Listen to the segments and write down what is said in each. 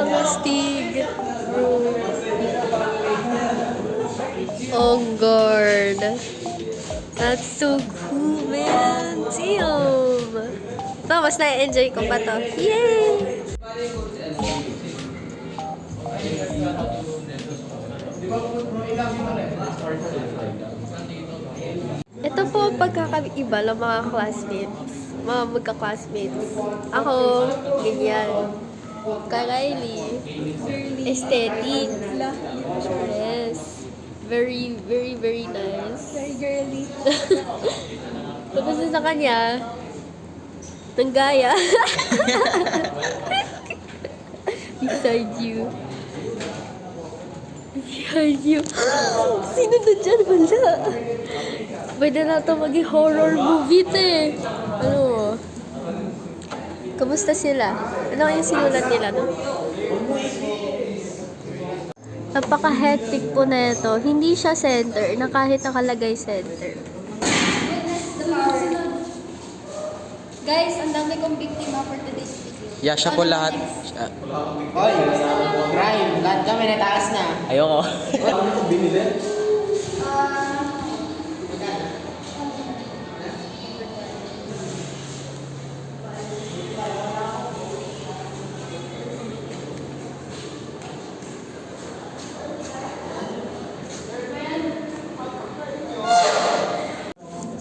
Mastig. Oh God. That's so cool, man. Damn. Ito, mas na-enjoy ko pa to. Yay! Ito po pagkakaiba ng mga classmates. Mga magka-classmates. Ako, ganyan. Kay aesthetic. Yes. Very, very, very nice. Very girly. Tapos sa kanya, nanggaya. Beside you. Behind you. Sino na dyan? Wala. Pwede na ito maging horror movie eh. Ano? Kamusta sila? Ano yung sinulat nila, no? Napaka-hectic po na ito. Hindi siya center na kahit nakalagay center. Guys, ang dami kong biktima for today's video. Yeah, siya po lahat. Hoy, crime. Lahat kami nataas na. Ayoko.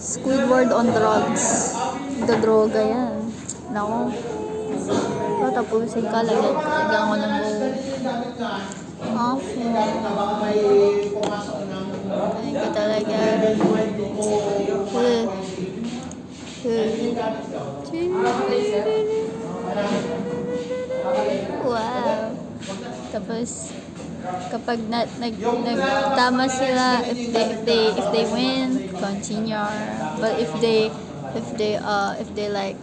Squidward on drugs. Droga yan. Nako. So, tapusin ka. Lagyan ko ng bowl. Ay ko talaga. Wow. Tapos, kapag nagtama sila, if they win, continue. But if they like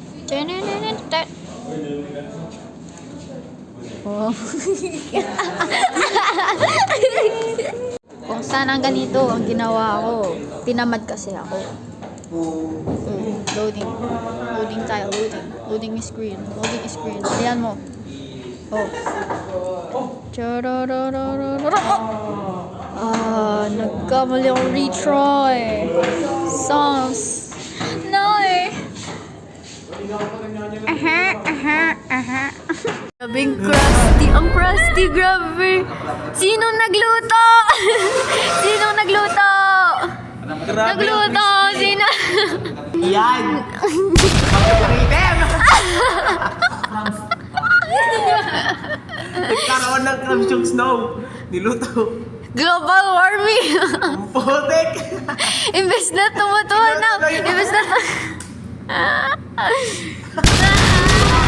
oh. Kung saan ang ganito ang ginawa ko, tinamad kasi ako. Loading tayo, loading screen. Ayan mo. Oh. Nagkamali akong retry. Songs. No. Grabing crusty. Ang crusty, grabe. Sinong nagluto? Sinong nagluto? Nagluto. Sino? Yan! Nagkaroon ng crumbs yung snow. Niluto. Global warming. Putik! Imbes na tumutuwa na. Imbes na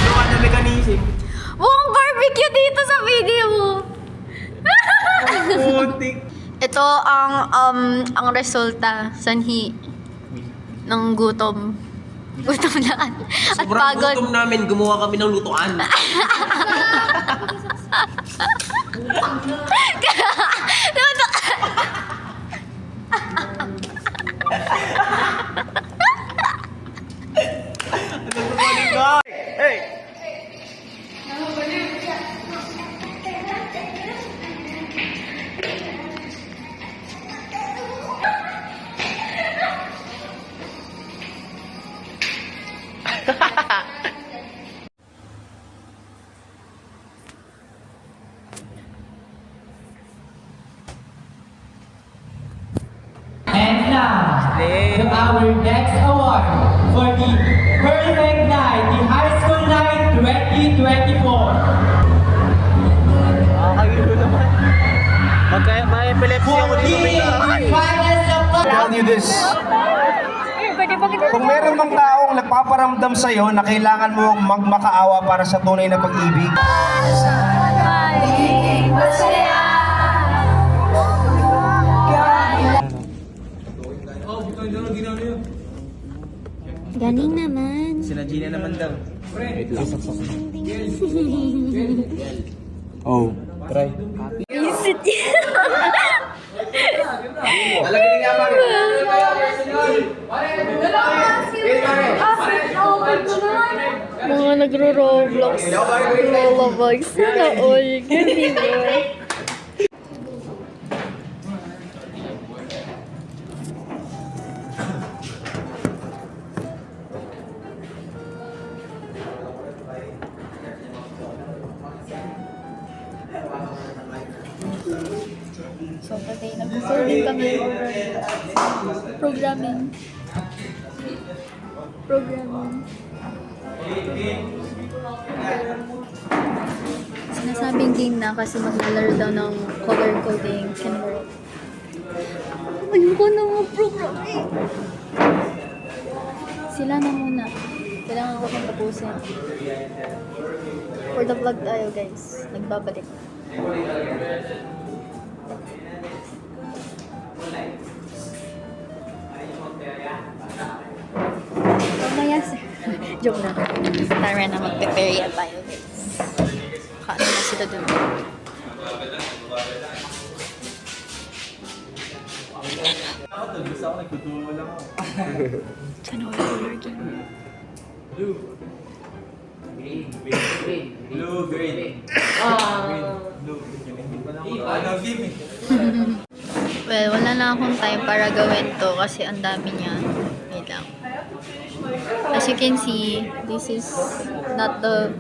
Gawa na mechanism. mukhang barbecue dito sa video mo. Putik! Ito ang resulta sanhi ng gutom. Gutom na at Sobrang pagod. gutom namin, gumawa kami ng lutuan. Hey! And now, to our next award for the Perfect Night, the High School Night 2024. Ayun naman. May epilepsy ako dito. Tell you this. Kung meron mang taong nagpaparamdam sa'yo na kailangan mo magmakaawa para sa tunay na pag-ibig, Galing naman. Sina Gina naman daw. oh, try. Isit yan. Alagay nga ba? nagro-Roblox. Roblox. Sana all. Gabi ba? So, today, nag-coding kami. Programming. Programming. Sinasabing game na kasi maglalaro daw ng color coding. Ayoko na mga programming. Sila na muna. Kailangan ko pang tapusin. For the vlog tayo, guys. Nagbabalik. Mamaya, sir. Joke na. Tara na, mag-prepare yan tayo, guys. Kaano na sila dun. Sana wala color game. Blue, green. Well, wala na akong time para gawin to kasi ang dami niya. Wait lang. As you can see, this is not the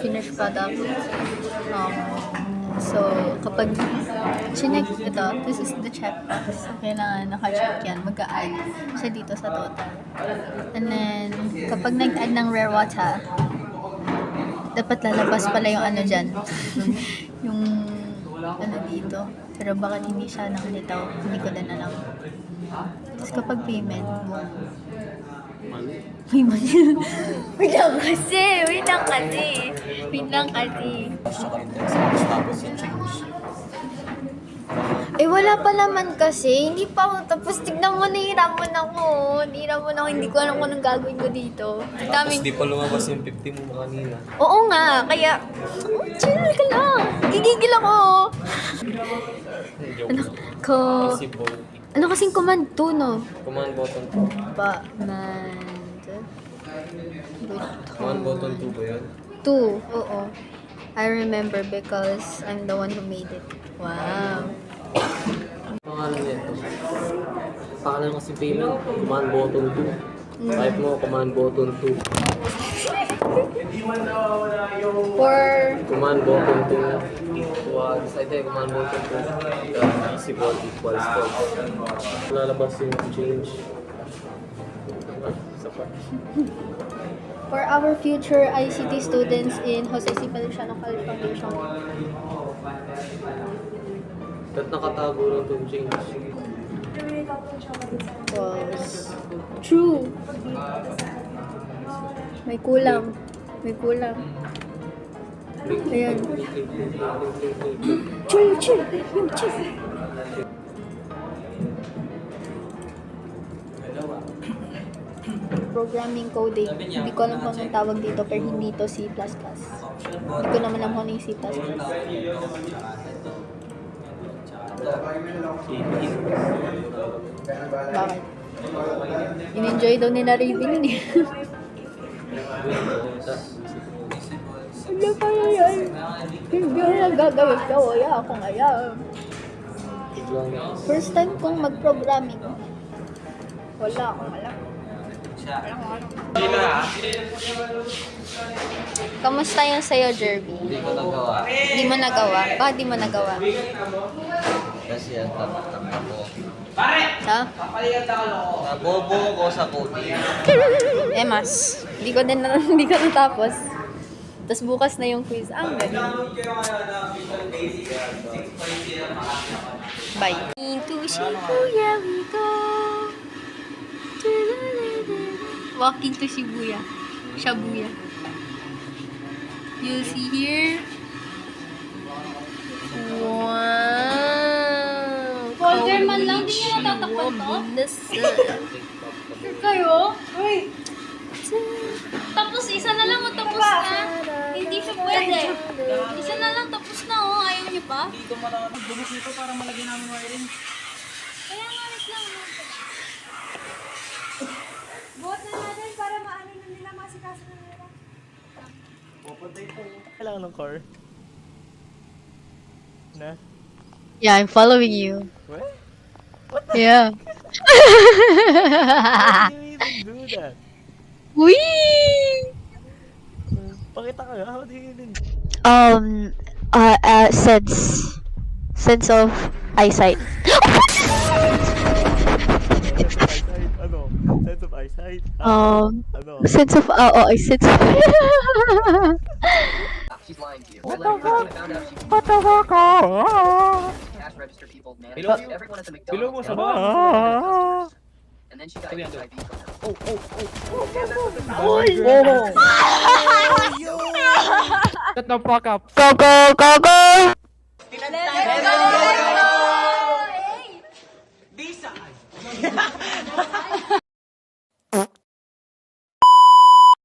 finished product. So, kapag chinek ito, this is the checkbox. Kailangan naka-check yan. Mag-a-add siya dito sa total. And then, kapag nag-add ng rare water, dapat lalabas pala yung ano dyan. Yung ano dito. Pero bakit hindi siya nakalitaw? Hindi ko din alam. Tapos kapag payment mo, may mali. Wait lang kasi. Wait lang kasi. Wait lang kasi. Eh, wala pa naman kasi. Hindi pa ako tapos. Tignan mo, nahihirapan ako. Nahihirapan ako. Hindi ko alam kung anong gagawin ko dito. Tapos di pa lumabas yung 50 mo kanina. Oo nga. Kaya, chill ka lang. Gigigil ako. Ano, Possible. ano kasing command 2, no? Command button 2. Command button 2 ba yun? 2, oo. I remember because I'm the one who made it. Wow. Pangalan nito. Pangalan kasi payment. Command button 2. Type mo command button 2. For, Command button 2. Decide tayo command button 2. Easy ball equals false. Lalabas yung change. Isa pa. for our future ICT students in Jose C. Feliciano College Foundation. Ba't nakatago lang itong change? Was true. May kulang. May kulang. Ayan. Chill, chill. Yung chill. Programming coding. Hindi ko alam kung anong tawag dito, pero hindi to C++. Hindi ko naman alam kung ano yung C++. Bakit? In-enjoy daw nila Raven yun eh. Hindi kaya yan. Hindi na gagawin daw. Kaya ako ngayon. First time kong mag-programming. Wala akong alam. Kamusta yung sa'yo, Jerby? Hindi ko nagawa. Di mo nagawa? Bakit di mo nagawa? Kasi ang tatak ko. Ha? Nabobo ko sa coding. Emas. Hindi ko natapos. Tapos bukas na yung quiz. Ang galing. Bye. Into Shibuya we go. Walking to Shibuya. Shibuya. You'll see here. Wow. Folder man lang, di nyo natatakpan to? Kayo? Uy! Tapos isa na lang o tapos na? Hindi siya pwede. Isa na lang tapos na oh. Ayaw niyo pa? Hindi ko magbukas nito para malagyan namin wiring. Kaya nga wait lang. Buhat na natin para maano na nila masikaso na nila. Kailangan ng car. Na? Yeah, I'm following you. What? Yeah. How do you even do that? Wee! Pakita ka nga, how do you even Sense of eyesight. eyesight? Ano? Sense of eyesight? Ano? Sense of, sense of, She's lying to you. What the fuck? What the fuck? Cash register people, man. Below you. Everyone at the Below mo McDonald's. sa baba. And then she got Sabi yan, HIV from her. Shut the fuck up. go, go, go, go! Let's go!